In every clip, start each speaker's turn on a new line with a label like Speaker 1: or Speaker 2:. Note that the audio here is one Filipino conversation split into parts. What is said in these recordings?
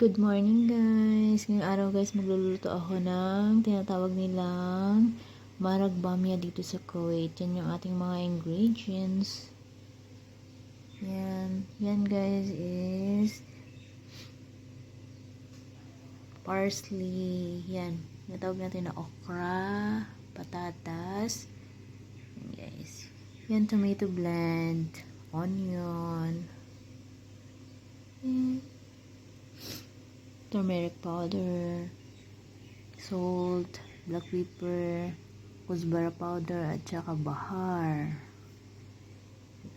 Speaker 1: Good morning guys! Ngayong araw guys, magluluto ako ng tinatawag nilang marag bamia dito sa Kuwait. Yan yung ating mga ingredients. Yan guys is parsley. Yan. Natawag natin na okra, patatas. Yan guys. Yan tomato blend, onion. Yan. Turmeric powder, salt, black pepper, kusbara powder, at saka bahar.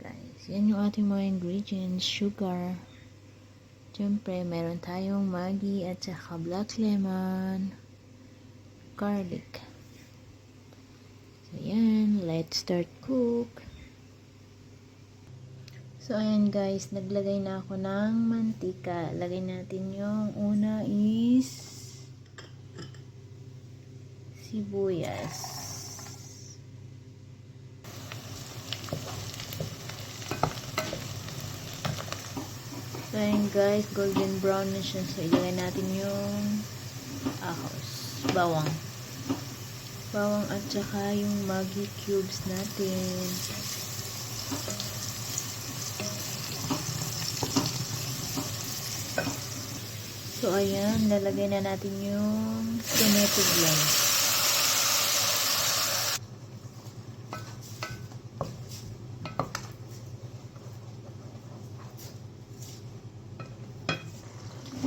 Speaker 1: Guys, yan yung ating mga ingredients. Sugar. Siyempre, meron tayong Maggi at saka black lemon, garlic. So, yan. Let's start cook. So, ayan guys, naglagay na ako ng mantika. Lagay natin yung una is sibuyas. So, ayan guys, golden brown na siya. So, ilagay natin yung ahos, bawang. Bawang at saka yung Maggi cubes natin. So, ayan, lalagay na natin yung tomato blend.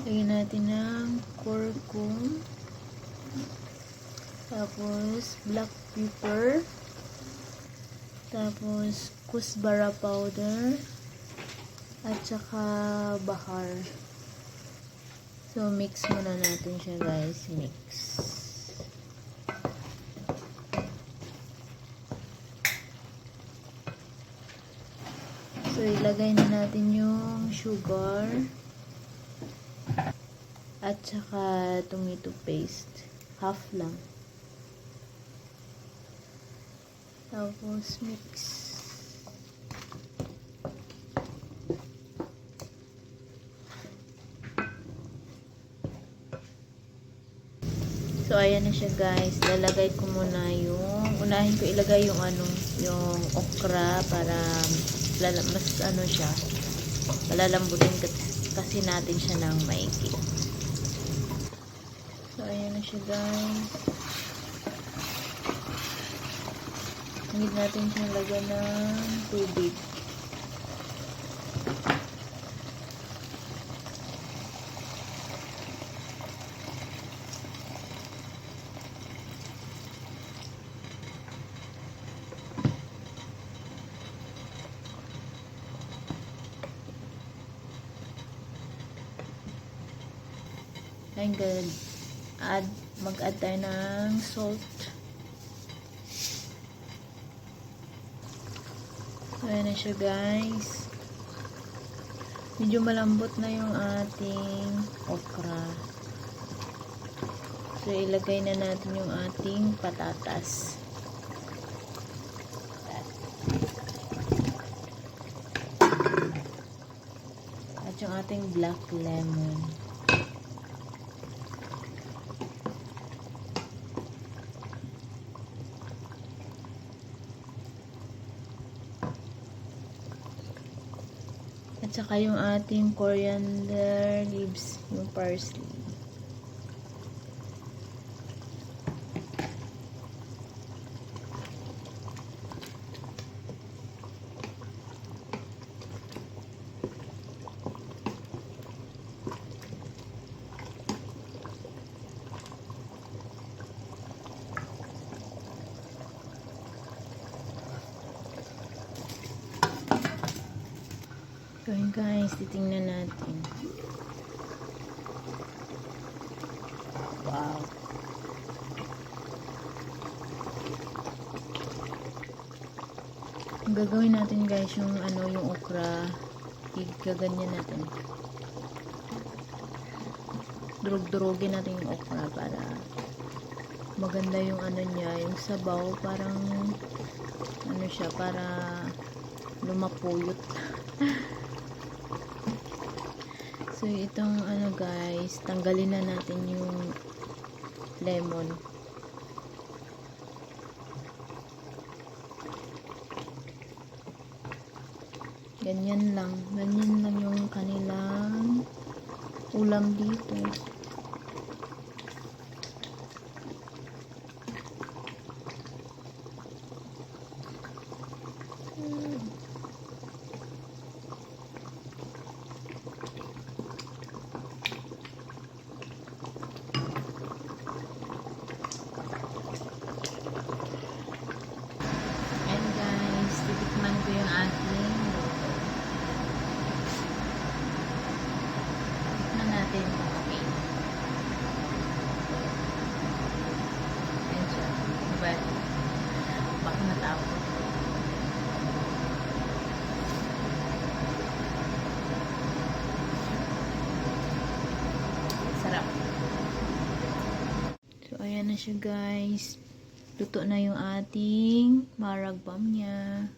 Speaker 1: Lagyan natin ng curcum. Tapos, black pepper. Tapos, kusbara powder. At saka bahar. So, mix muna natin siya guys. Mix. So, ilagay na natin yung sugar. At saka tomato paste. Half lang. Tapos, mix. So, ayan na siya guys. Lalagay ko muna unahin ko ilagay yung yung okra para mas siya, palalambutin kasi natin siya ng maigi. So, ayan na siya guys. Need natin siya lagyan ng tubig. And good. Mag-add tayo ng salt. So, ayan na siya guys. Medyo malambot na yung ating okra. So, ilagay na natin yung ating patatas. At yung ating black lemon. At saka yung ating coriander leaves, yung parsley. So, guys, titingnan natin. Wow. Ang gagawin natin guys, yung yung okra, igaganyan natin. Durog-durogin natin yung okra para maganda yung niya, yung sabaw, parang siya, para lumapuyot. So, So, itong ano guys, tanggalin na natin yung lemon. Ganyan lang. Ganyan lang yung kanilang ulam dito. And guys, titikman ko yung ating luto. Tikman natin kung okay. Ayan siya. Diba? Baka matapos. Sarap. So, ayan na siya guys. Luto na yung ating maragbam niya.